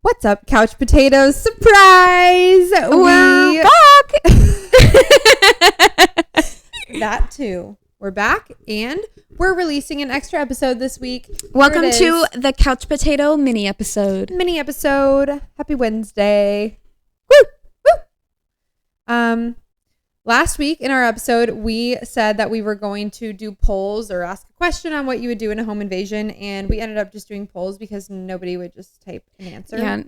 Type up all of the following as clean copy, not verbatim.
What's up, couch potatoes? Surprise! We're back! That too. We're back and we're releasing an extra episode this week. Welcome to the Couch Potato mini episode. Happy Wednesday. Woo! Woo! Last week in our episode, we said that we were going to do polls or ask a question on what you would do in a home invasion, and we ended up just doing polls because nobody would just type an answer. Yeah.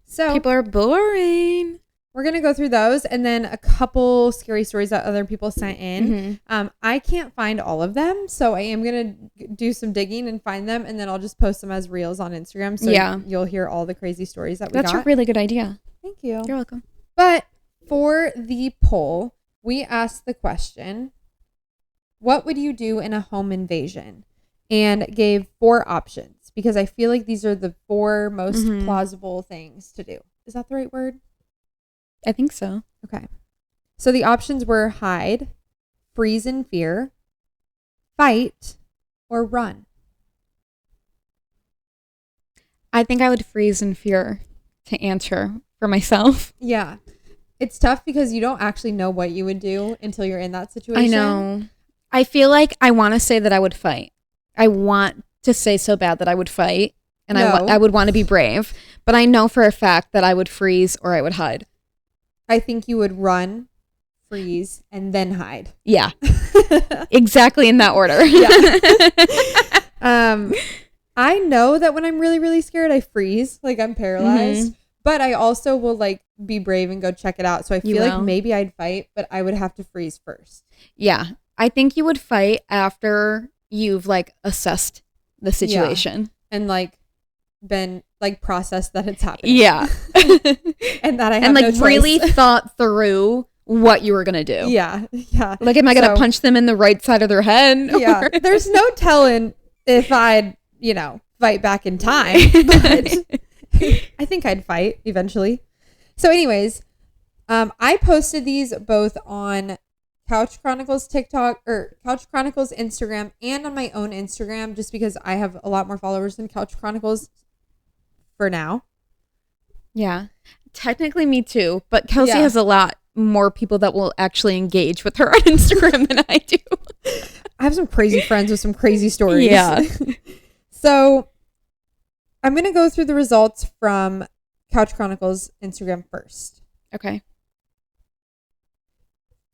So people are boring. We're going to go through those and then a couple scary stories that other people sent in. I can't find all of them, so I am going to do some digging and find them, and then I'll just post them as reels on Instagram, so you'll hear all the crazy stories that we got. That's a really good idea. Thank you. You're welcome. But for the poll, we asked the question, what would you do in a home invasion? And gave 4 options because I feel like these are the 4 most plausible things to do. Is that the right word? I think so. Okay. So the options were hide, freeze in fear, fight, or run. I think I would freeze in fear to answer for myself. Yeah. It's tough because you don't actually know what you would do until you're in that situation. I know. I feel like I want to say that I would fight. I want to say so bad that I would fight and I would want to be brave, but I know for a fact that I would freeze or I would hide. I think you would run, freeze, and then hide. Yeah. Exactly in that order. Yeah. I know that when I'm really, really scared, I freeze, like I'm paralyzed, but I also will like be brave and go check it out. So I feel like maybe I'd fight, but I would have to freeze first. Yeah. I think you would fight after you've like assessed the situation and like been like processed that it's happening. Yeah. And that I have and like no choice. really thought through what you were going to do. Yeah. Yeah. Like, am I going to punch them in the right side of their head? Yeah. There's no telling if I'd, fight back in time, but I think I'd fight eventually. So anyways, I posted these both on Kouch Chronicles TikTok or Kouch Chronicles Instagram and on my own Instagram, just because I have a lot more followers than Kouch Chronicles for now. Yeah. Technically me too, but Kelsey has a lot more people that will actually engage with her on Instagram than I do. I have some crazy friends with some crazy stories. Yeah. So I'm going to go through the results from Kouch Chronicles Instagram first. Okay.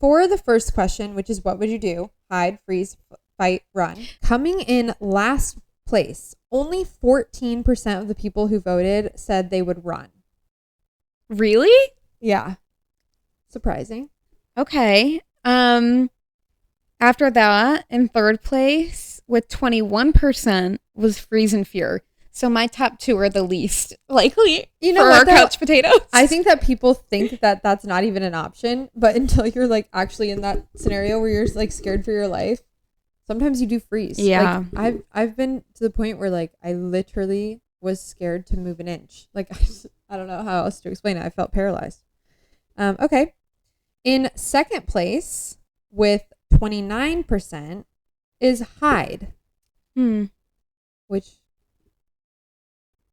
For the first question, which is what would you do? Hide, freeze, fight, run. Coming in last place, only 14% of the people who voted said they would run. Really? Yeah. Surprising. Okay. After that, in third place with 21% was freeze and fear. So my top 2 are the least likely for our couch potatoes. I think that people think that that's not even an option, but until you're like actually in that scenario where you're like scared for your life, sometimes you do freeze. Yeah. Like, I've been to the point where like I literally was scared to move an inch. Like I don't know how else to explain it. I felt paralyzed. Okay. In second place with 29% is hide. Which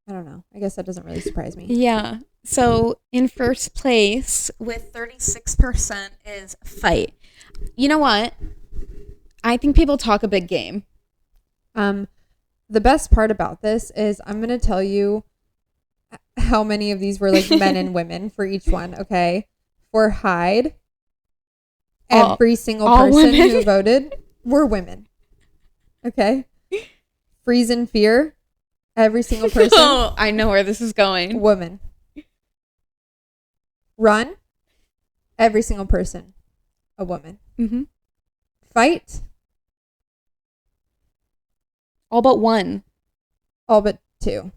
I don't know. I guess that doesn't really surprise me. Yeah. So in first place with 36% is fight. You know what? I think people talk a big game. The best part about this is I'm going to tell you how many of these were like men and women for each one. Okay. For hide, every single person who voted were women. Okay. Freeze in fear. Every single person. Oh, I know where this is going. Woman. Run. Every single person. A woman. Fight. All but 1. All but 2.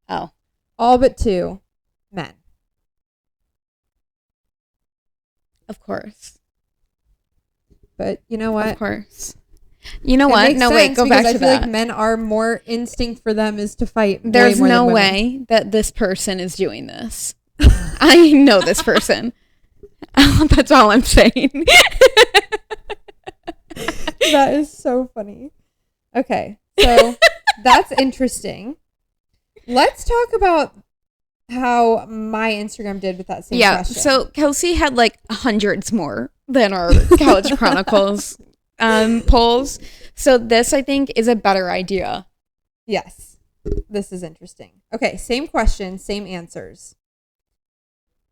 Oh. All but 2 men. Of course. But you know what? Of course. You know what? No, wait, go back to that. I feel like men are more instinct for them is to fight. There's no way that this person is doing this. I know this person. That's all I'm saying. That is so funny. Okay, so that's interesting. Let's talk about how my Instagram did with that same question. So Kelsey had like hundreds more than our Kouch Chronicles polls. So this, I think, is a better idea. Yes. This is interesting. Okay, same question, same answers.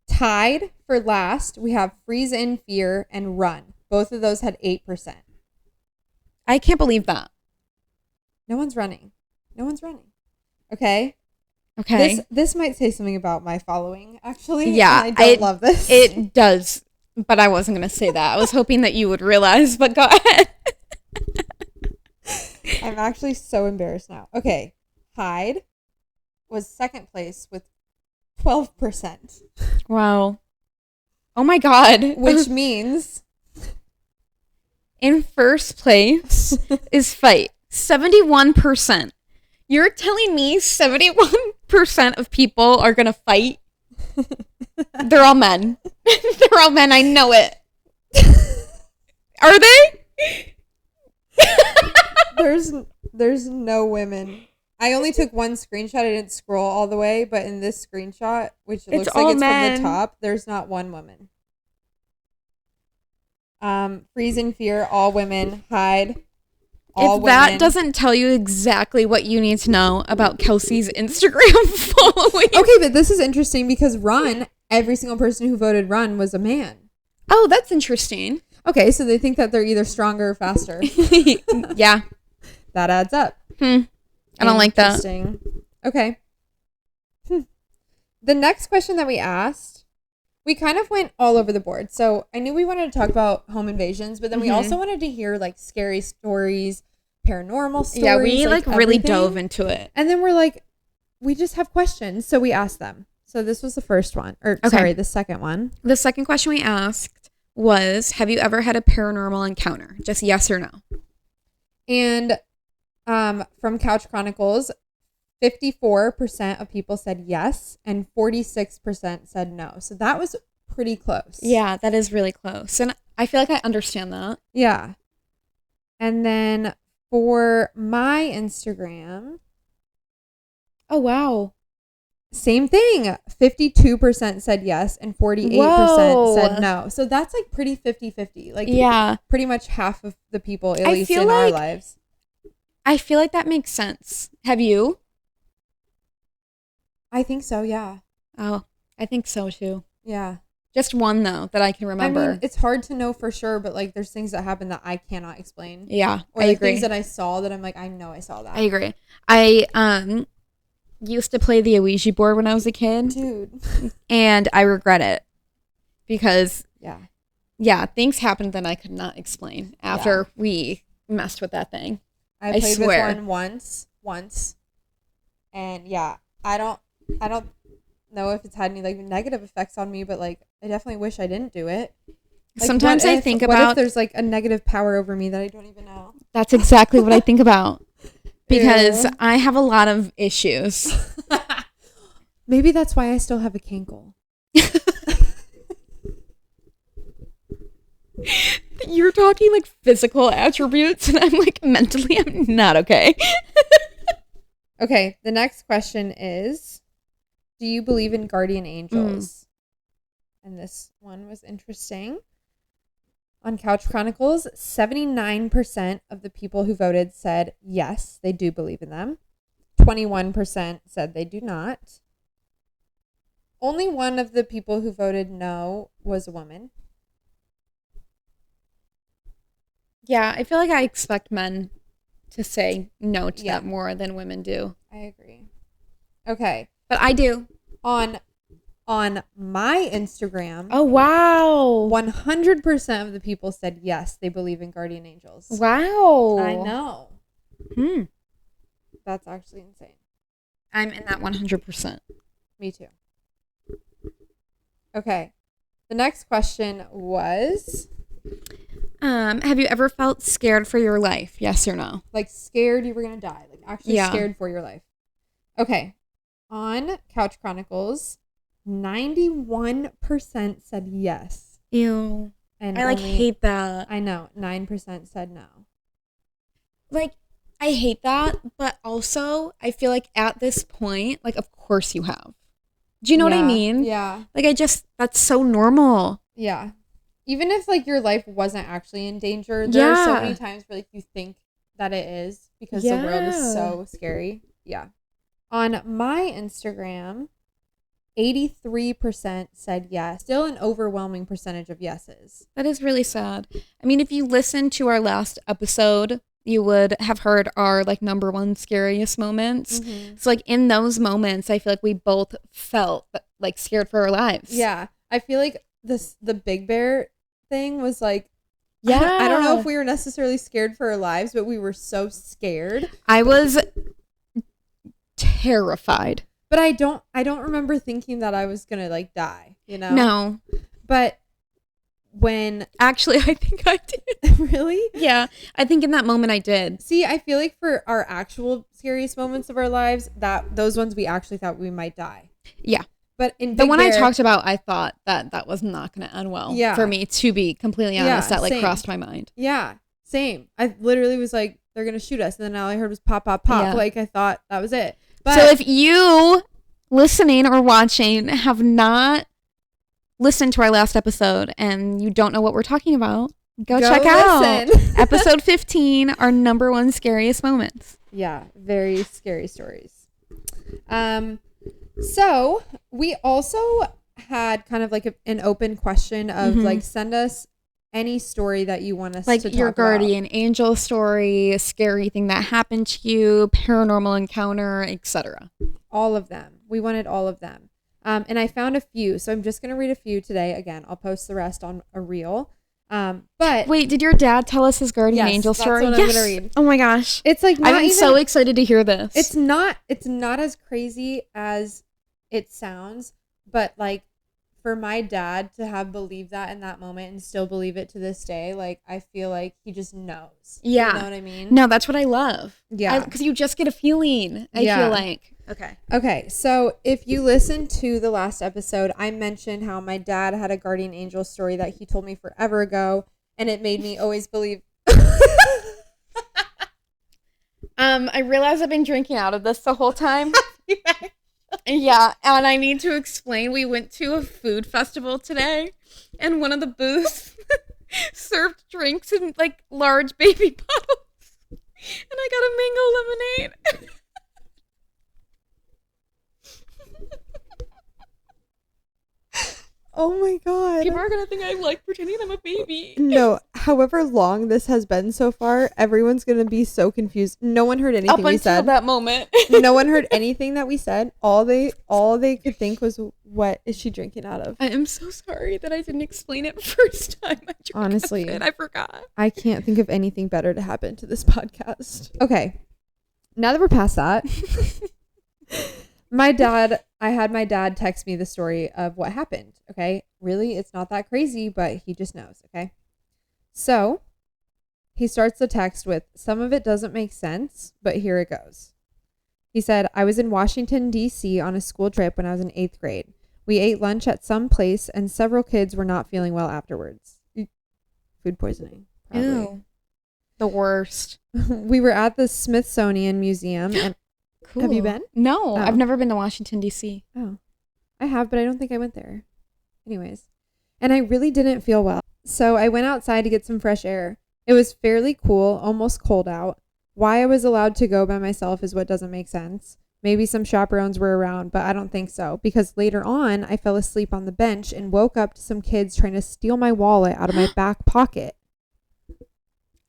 Tied for last, we have freeze in fear and run. Both of those had 8%. I can't believe that. No one's running. Okay. This might say something about my following, actually. Yeah. I don't love this. It does, but I wasn't going to say that. I was hoping that you would realize, but go ahead. I'm actually so embarrassed now. Okay. Hide was second place with 12%. Wow. Oh my God. Which means in first place is fight. 71%. You're telling me 71% of people are going to fight? They're all men. They're all men. I know it. Are they? There's no women. I only took one screenshot. I didn't scroll all the way, but in this screenshot, which looks like it's men. from the top, there's not one woman. Freeze in fear, all women. Hide, all if that women. doesn't tell you exactly what you need to know about Kelsey's Instagram following. Okay, but this is interesting because run, every single person who voted run was a man. Oh, that's interesting. Okay, so they think that they're either stronger or faster. Yeah. That adds up. I don't like that. Okay. The next question that we asked, we kind of went all over the board. So I knew we wanted to talk about home invasions, but then we also wanted to hear like scary stories, paranormal stories. Yeah, we like really everything. dove into it. And then we're like, we just have questions. So we asked them. So this was the first one. Sorry, the second one. The second question we asked was, have you ever had a paranormal encounter? Just yes or no. And from Kouch Chronicles, 54% of people said yes and 46% said no. So that was pretty close. Yeah, that is really close. And I feel like I understand that. Yeah. And then for my Instagram. Oh, wow. Same thing. 52% said yes and 48% said no. So that's like pretty 50-50. Like, yeah, pretty much half of the people, at least in our lives. I feel like that makes sense. Have you? I think so, yeah. Oh, I think so too. Yeah. Just one though that I can remember. I mean, it's hard to know for sure, but like there's things that happen that I cannot explain. Yeah, or I like agree. Things that I saw that I'm like, I know I saw that. I agree. I used to play the Ouija board when I was a kid. Dude. And I regret it because yeah, things happened that I could not explain after we messed with that thing. I played with one once. And yeah, I don't know if it's had any like negative effects on me, but like I definitely wish I didn't do it. Like, sometimes I think about what if there's like a negative power over me that I don't even know. That's exactly what I think about. Because I have a lot of issues. Maybe that's why I still have a cankle. You're talking like physical attributes, and I'm like mentally, I'm not okay. Okay, the next question is, do you believe in guardian angels? And this one was interesting. On Kouch Chronicles, 79% of the people who voted said yes, they do believe in them. 21% said they do not. Only one of the people who voted no was a woman. Yeah, I feel like I expect men to say no to that more than women do. I agree. Okay. But I do. On my Instagram. Oh, wow. 100% of the people said yes, they believe in guardian angels. Wow. I know. That's actually insane. I'm in that 100%. Me too. Okay. The next question was... have you ever felt scared for your life? Yes or no? Like scared you were going to die. Like actually scared for your life. Okay. On Kouch Chronicles, 91% said yes. Ew. And I hate that. I know. 9% said no. Like, I hate that, but also I feel like at this point, like, of course you have. Do you know what I mean? Yeah. Like, that's so normal. Yeah. Even if like your life wasn't actually in danger, there are so many times where like you think that it is because the world is so scary. Yeah. On my Instagram, 83% said yes. Still an overwhelming percentage of yeses. That is really sad. I mean, if you listened to our last episode, you would have heard our like number one scariest moments. Mm-hmm. So like in those moments, I feel like we both felt like scared for our lives. Yeah. I feel like the Big Bear thing was like, yeah. I don't know if we were necessarily scared for our lives, but we were so scared. I was terrified. But I don't remember thinking that I was gonna like die, you know? No. But when actually I think I did. Really? Yeah. I think in that moment I did. See, I feel like for our actual scariest moments of our lives, that those ones we actually thought we might die. Yeah. But in the one I talked about, I thought that was not going to end well. Yeah. For me, to be completely honest, that like crossed my mind. Yeah, same. I literally was like, they're going to shoot us. And then all I heard was pop, pop, pop. Yeah. Like I thought that was it. But so if you listening or watching have not listened to our last episode and you don't know what we're talking about, go check out episode 15, our number one scariest moments. Yeah, very scary stories. So we also had kind of like an open question of like, send us any story that you want us to talk about. Like your guardian angel story, scary thing that happened to you, paranormal encounter, etc. All of them. We wanted all of them. And I found a few. So I'm just going to read a few today. Again, I'll post the rest on a reel. But wait, did your dad tell us his guardian angel story? That's what I'm going to read. Oh my gosh. It's like, I'm so excited to hear this. It's not as crazy as it sounds, but like for my dad to have believed that in that moment and still believe it to this day, like I feel like he just knows. Yeah. You know what I mean? No, that's what I love. Yeah. Because you just get a feeling, I feel like. Okay. So if you listen to the last episode, I mentioned how my dad had a guardian angel story that he told me forever ago, and it made me always believe. I realize I've been drinking out of this the whole time. Yeah, and I need to explain. We went to a food festival today, and one of the booths served drinks in like large baby bottles, and I got a mango lemonade. Oh my god. People are gonna think I like pretending I'm a baby. No, however long this has been so far, everyone's gonna be so confused. No one heard anything we said. Up until that moment. No one heard anything that we said. All they could think was, what is she drinking out of? I am so sorry that I didn't explain it first time. Honestly, I forgot. I can't think of anything better to happen to this podcast. Okay, now that we're past that, I had my dad text me the story of what happened. Okay. Really, it's not that crazy, but he just knows. Okay. So he starts the text with, some of it doesn't make sense, but here it goes. He said, I was in Washington, D.C. on a school trip when I was in 8th grade. We ate lunch at some place and several kids were not feeling well afterwards. Food poisoning. Probably. Ew. The worst. We were at the Smithsonian Museum and Cool. Have you been? No, I've never been to Washington, D.C. Oh, I have, but I don't think I went there. Anyways, and I really didn't feel well. So I went outside to get some fresh air. It was fairly cool, almost cold out. Why I was allowed to go by myself is what doesn't make sense. Maybe some chaperones were around, but I don't think so. Because later on, I fell asleep on the bench and woke up to some kids trying to steal my wallet out of my back pocket.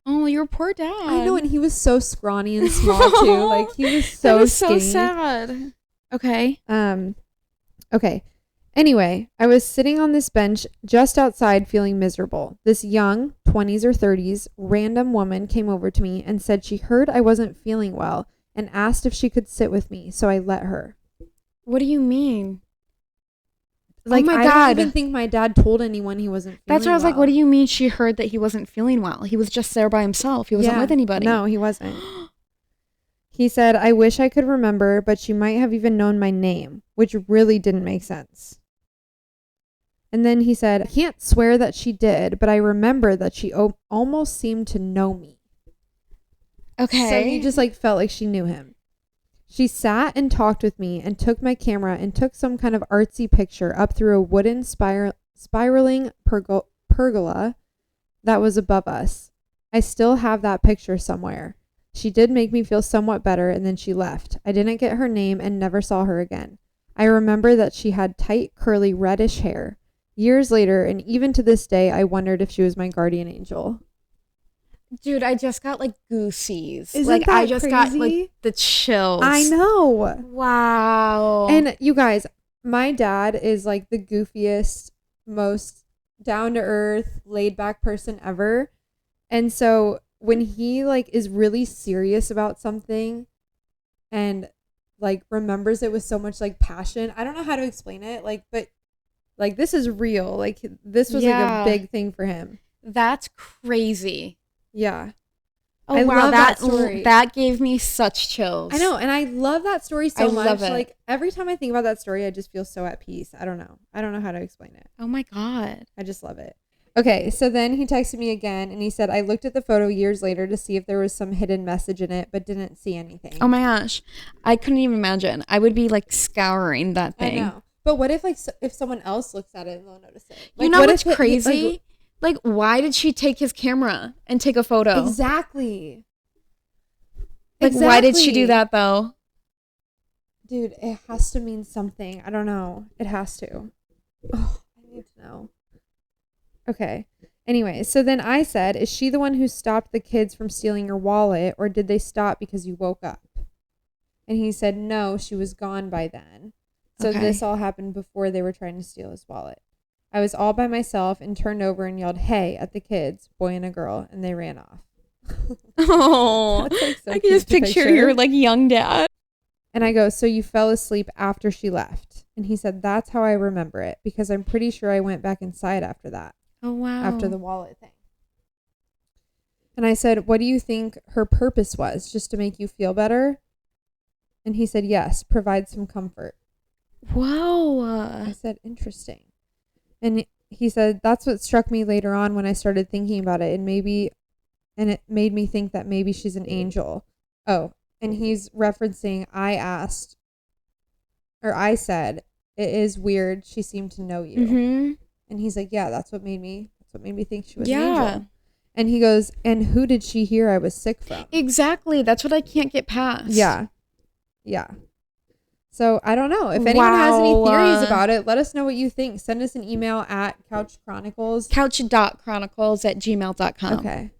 Oh, your poor dad. I know, and he was so scrawny and small too. Like he was so that was skinny. So sad. Okay. Okay. Anyway, I was sitting on this bench just outside feeling miserable. This young, 20s or 30s, random woman came over to me and said she heard I wasn't feeling well and asked if she could sit with me, so I let her. What do you mean? Like, oh my I God. don't even think my dad told anyone he wasn't feeling That's what I was well. like, what do you mean she heard that he wasn't feeling well? He was just there by himself. He wasn't with anybody. No, he wasn't. He said, I wish I could remember, but she might have even known my name, which really didn't make sense. And then he said, I can't swear that she did, but I remember that she almost seemed to know me. Okay. So he just like felt like she knew him. She sat and talked with me and took my camera and took some kind of artsy picture up through a wooden spiraling pergola that was above us. I still have that picture somewhere. She did make me feel somewhat better, and then she left. I didn't get her name and never saw her again. I remember that she had tight, curly, reddish hair. Years later, and even to this day, I wondered if she was my guardian angel. Dude, I just got like goosies. Isn't like that I just got crazy? like the chills. I know. Wow. And you guys, my dad is like the goofiest, most down to earth, laid back person ever. And so when he like is really serious about something and like remembers it with so much like passion, I don't know how to explain it, like, but like this is real. Like this was like a big thing for him. That's crazy. Yeah. Oh, I wow, love that story. That gave me such chills. I know, and I love that story so much. Love it. Like every time I think about that story, I just feel so at peace. I don't know how to explain it. Oh my God. I just love it. Okay, so then he texted me again and he said, I looked at the photo years later to see if there was some hidden message in it, but didn't see anything. Oh my gosh. I couldn't even imagine. I would be like scouring that thing. I know. But what if like if someone else looks at it and they'll notice it? Like, you know what what's if crazy? Like, why did she take his camera and take a photo? Exactly. Like, why did she do that though? Dude, it has to mean something. I don't know. It has to. Oh, I need to know. Okay. Anyway, so then I said, is she the one who stopped the kids from stealing your wallet, or did they stop because you woke up? And he said, no, she was gone by then. So this all happened before they were trying to steal his wallet. I was all by myself and turned over and yelled, hey, at the kids, boy and a girl, and they ran off. Oh, like so I can just picture your like young dad. And I go, so you fell asleep after she left? And he said, that's how I remember it, because I'm pretty sure I went back inside after that. Oh, wow. After the wallet thing. And I said, what do you think her purpose was? Just to make you feel better? And he said, yes, provide some comfort. Whoa. I said, interesting. And he said, that's what struck me later on when I started thinking about it. And it made me think that maybe she's an angel. Oh, and he's referencing, I said, it is weird. She seemed to know you. Mm-hmm. And he's like, yeah, that's what made me think she was an angel. And he goes, and who did she hear I was sick from? Exactly. That's what I can't get past. Yeah. Yeah. So I don't know. If anyone has any theories about it, let us know what you think. Send us an email at Kouch Chronicles. Couch.chronicles@gmail.com. Okay.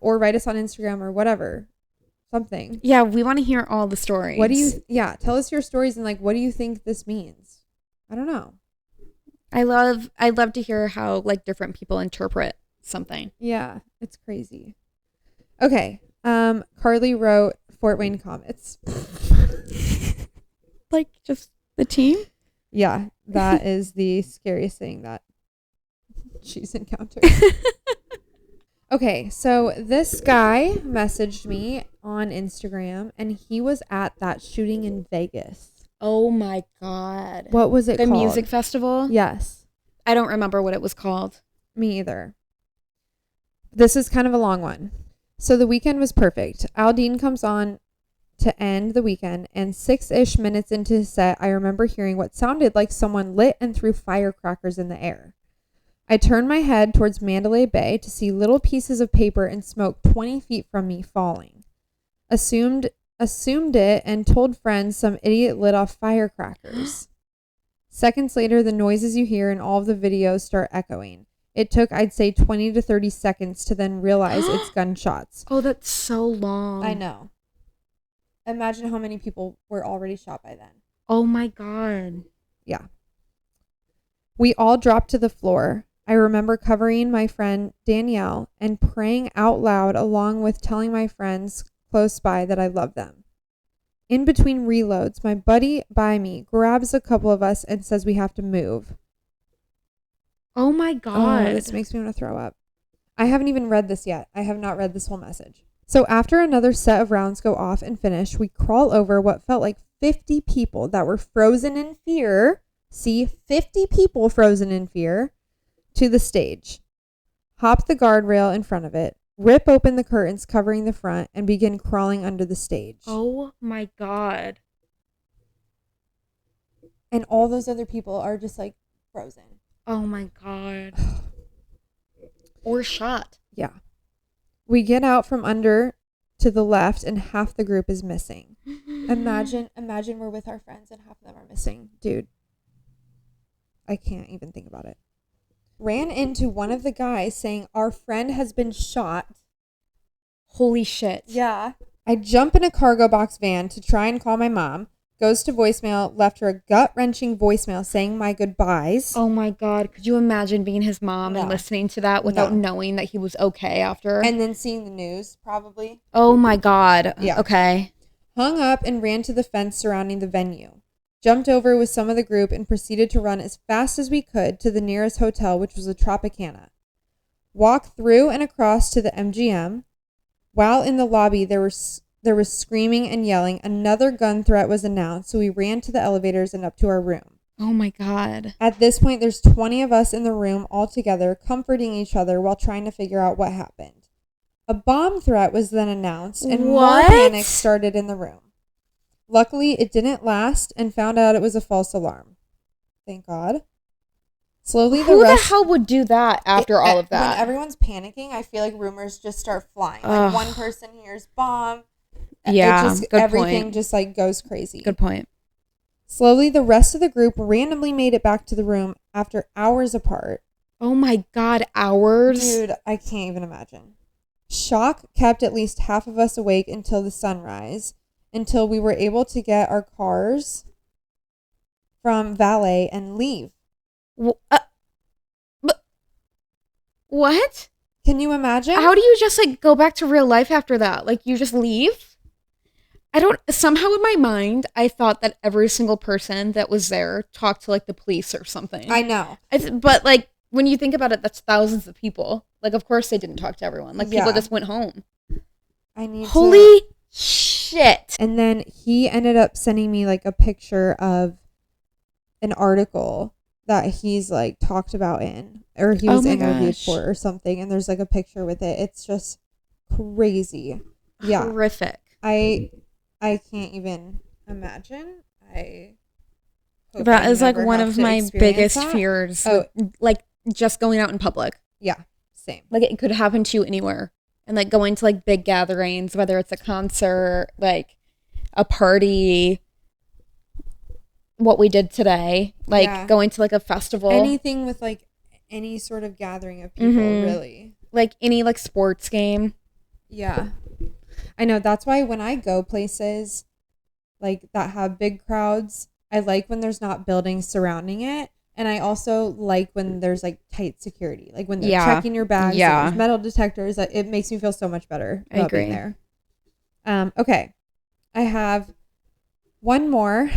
Or write us on Instagram or whatever. Something. Yeah, we want to hear all the stories. Tell us your stories and like, what do you think this means? I don't know. I love to hear how like different people interpret something. Yeah, it's crazy. Okay. Carly wrote Fort Wayne Comets. Like just the team? Yeah, that is the scariest thing that she's encountered. Okay, so this guy messaged me on Instagram and he was at that shooting in Vegas. Oh my God. What was it called? The music festival? Yes. I don't remember what it was called. Me either. This is kind of a long one. So the weekend was perfect. Aldine comes on to end the weekend, and 6-ish minutes into his set, I remember hearing what sounded like someone lit and threw firecrackers in the air. I turned my head towards Mandalay Bay to see little pieces of paper and smoke 20 feet from me falling. Assumed it and told friends some idiot lit off firecrackers. Seconds later, the noises you hear in all of the videos start echoing. It took, I'd say, 20 to 30 seconds to then realize it's gunshots. Oh, that's so long. I know. Imagine how many people were already shot by then. Oh my God. Yeah. We all dropped to the floor. I remember covering my friend Danielle and praying out loud along with telling my friends close by that I love them. In between reloads, my buddy by me grabs a couple of us and says we have to move. Oh my God. Oh, this makes me want to throw up. I haven't even read this yet. I have not read this whole message. So after another set of rounds go off and finish, we crawl over what felt like 50 people that were frozen in fear. See, 50 people frozen in fear to the stage. Hop the guardrail in front of it. rip open the curtains covering the front, and begin crawling under the stage. Oh my God. And all those other people are just like frozen. Oh my God. Or shot. Yeah. We get out from under to the left and half the group is missing. Imagine we're with our friends and half of them are missing. Dude. I can't even think about it. Ran into one of the guys saying our friend has been shot. Holy shit. Yeah. I jump in a cargo box van to try and call my mom. Goes to voicemail, left her a gut-wrenching voicemail saying my goodbyes. Oh my God. Could you imagine being his mom and listening to that without knowing that he was okay after? And then seeing the news, probably. Oh my God. Yeah. Okay. Hung up and ran to the fence surrounding the venue. Jumped over with some of the group and proceeded to run as fast as we could to the nearest hotel, which was a Tropicana. Walked through and across to the MGM. While in the lobby, there was screaming and yelling. Another gun threat was announced, so we ran to the elevators and up to our room. Oh my God. At this point, there's 20 of us in the room all together, comforting each other while trying to figure out what happened. A bomb threat was then announced, and more panic started in the room. Luckily, it didn't last, and found out it was a false alarm. Thank God. Slowly, Who the hell would do that after all of that? When everyone's panicking, I feel like rumors just start flying. Like one person hears bomb. Yeah, everything just like goes crazy. Good point. Slowly, the rest of the group randomly made it back to the room after hours apart. Oh my God, hours? Dude, I can't even imagine. Shock kept at least half of us awake until the sunrise, until we were able to get our cars from valet and leave. What? Can you imagine? How do you just like go back to real life after that? Like you just leave? Somehow in my mind, I thought that every single person that was there talked to like the police or something. I know. But like when you think about it, that's thousands of people. Like of course they didn't talk to everyone. Like people just went home. Holy shit. And then he ended up sending me like a picture of an article that he's like talked about in, or he was interviewed for or something. And there's like a picture with it. It's just crazy. Yeah. Horrific. I can't even imagine. That is like one of my biggest fears. Oh, like just going out in public. Yeah, same. Like it could happen to you anywhere. And like going to like big gatherings, whether it's a concert, like a party, what we did today, like going to like a festival. Anything with like any sort of gathering of people, really. Like any like sports game. Yeah. I know, that's why when I go places like that have big crowds, I like when there's not buildings surrounding it. And I also like when there's like tight security, like when they're checking your bags, and there's metal detectors. It makes me feel so much better about being there. Okay. I have one more.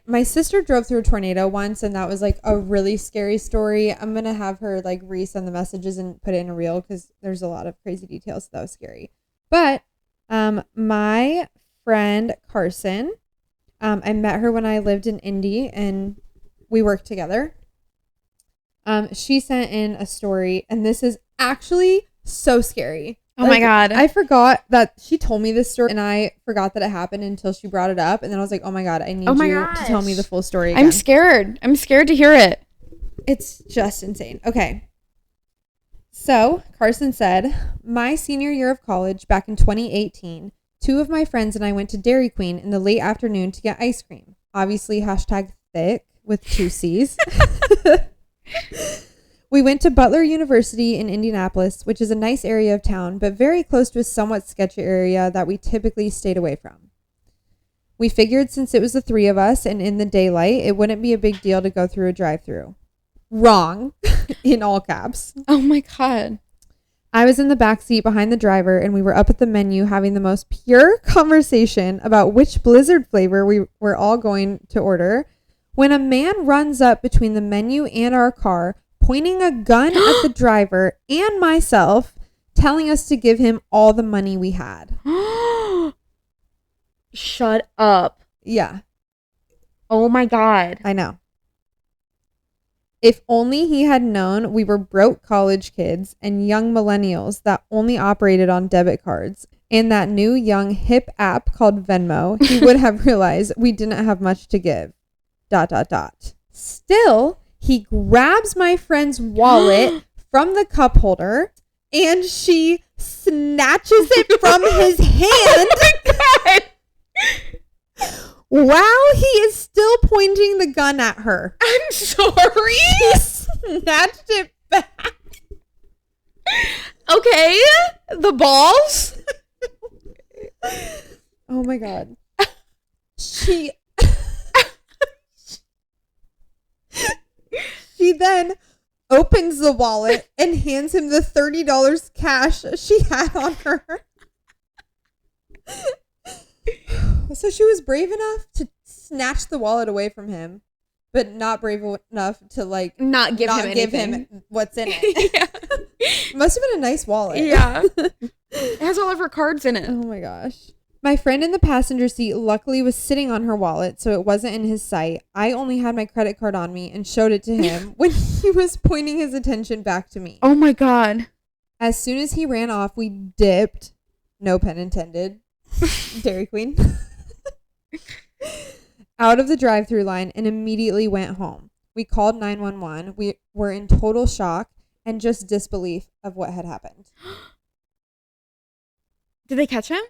My sister drove through a tornado once, and that was like a really scary story. I'm going to have her like resend the messages and put it in a reel because there's a lot of crazy details. That was scary. But my friend Carson, I met her when I lived in Indy and we worked together. She sent in a story, and this is actually so scary. Oh my God. I forgot that she told me this story, and I forgot that it happened until she brought it up. And then I was like, oh my God, I need you to tell me the full story again. I'm scared. I'm scared to hear it. It's just insane. Okay. So Carson said, my senior year of college back in 2018, 2 of my friends and I went to Dairy Queen in the late afternoon to get ice cream. Obviously, #thick with 2 C's. We went to Butler University in Indianapolis, which is a nice area of town, but very close to a somewhat sketchy area that we typically stayed away from. We figured since it was the 3 of us and in the daylight, it wouldn't be a big deal to go through a drive-thru. Wrong. In all caps. Oh my God. I was in the back seat behind the driver, and we were up at the menu having the most pure conversation about which Blizzard flavor we were all going to order, when a man runs up between the menu and our car, pointing a gun at the driver and myself, telling us to give him all the money we had. Shut up. Yeah. Oh my God. I know. If only he had known we were broke college kids and young millennials that only operated on debit cards and that new young hip app called Venmo, he would have realized we didn't have much to give. ... Still, he grabs my friend's wallet from the cup holder and she snatches it from his hand. Oh my God. While he is still pointing the gun at her. I'm sorry. He snatched it back. Okay. The balls. Oh my God. She then opens the wallet and hands him the $30 cash she had on her. So she was brave enough to snatch the wallet away from him, but not brave enough to like not give him what's in it. Yeah. Must have been a nice wallet. Yeah. It has all of her cards in it. Oh my gosh. My friend in the passenger seat luckily was sitting on her wallet, so it wasn't in his sight. I only had my credit card on me and showed it to him when he was pointing his attention back to me. Oh my God. As soon as he ran off, we dipped, no pun intended, Dairy Queen, out of the drive-thru line and immediately went home. We called 911. We were in total shock and just disbelief of what had happened. Did they catch him?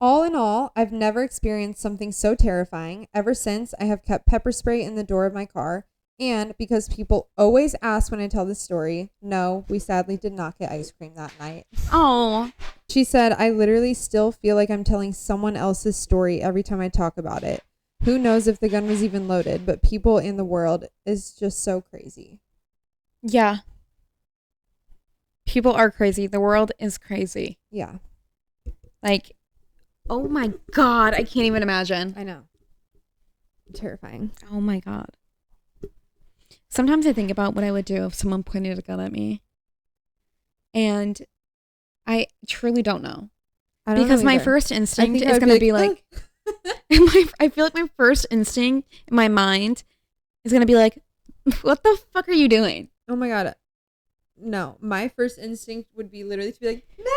All in all, I've never experienced something so terrifying. Ever since, I have kept pepper spray in the door of my car. And because people always ask when I tell this story, no, we sadly did not get ice cream that night. Oh. She said, I literally still feel like I'm telling someone else's story every time I talk about it. Who knows if the gun was even loaded, but people in the world is just so crazy. Yeah. People are crazy. The world is crazy. Yeah. Like, oh my God. I can't even imagine. I know. Terrifying. Oh my God. Sometimes I think about what I would do if someone pointed a gun at me. And I truly don't know. Because my first instinct is going to be like, I feel like my first instinct in my mind is going to be like, what the fuck are you doing? Oh my God. No, my first instinct would be literally to be like, no.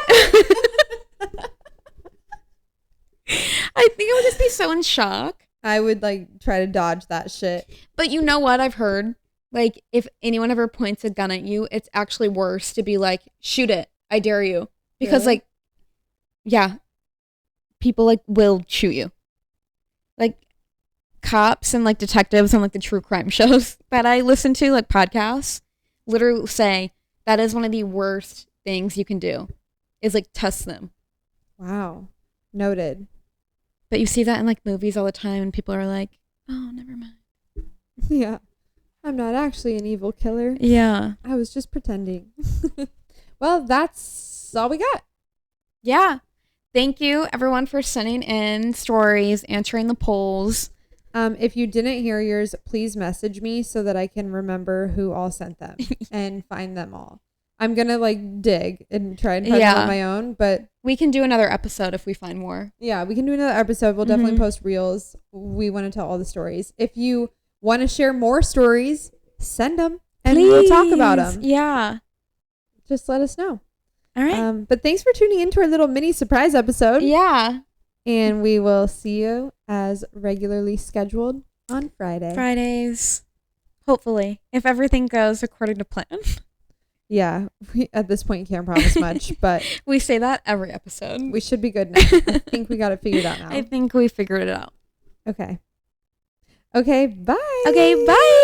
I think I would just be so in shock. I would like try to dodge that shit. But you know what I've heard? Like, if anyone ever points a gun at you, it's actually worse to be like, shoot it. I dare you. Because Really? like, yeah, people like will shoot you. Like cops and like detectives and like the true crime shows that I listen to, like podcasts, literally say that is one of the worst things you can do is like test them. Wow. Noted. But you see that in like movies all the time and people are like, oh, never mind. Yeah. I'm not actually an evil killer. Yeah. I was just pretending. Well, that's all we got. Yeah. Thank you everyone for sending in stories, answering the polls. If you didn't hear yours, please message me so that I can remember who all sent them and find them all. I'm going to like dig and try and find them on my own, but we can do another episode if we find more. Yeah, we can do another episode. We'll definitely post reels. We want to tell all the stories. If you want to share more stories, send them and we'll talk about them. Yeah. Just let us know. All right. But thanks for tuning into our little mini surprise episode. Yeah. And we will see you as regularly scheduled on Friday. Fridays. Hopefully. If everything goes according to plan. Yeah. We, at this point, can't promise much, but we say that every episode. We should be good now. I think we got it figured out now. I think we figured it out. Okay. Okay. Bye. Okay. Bye.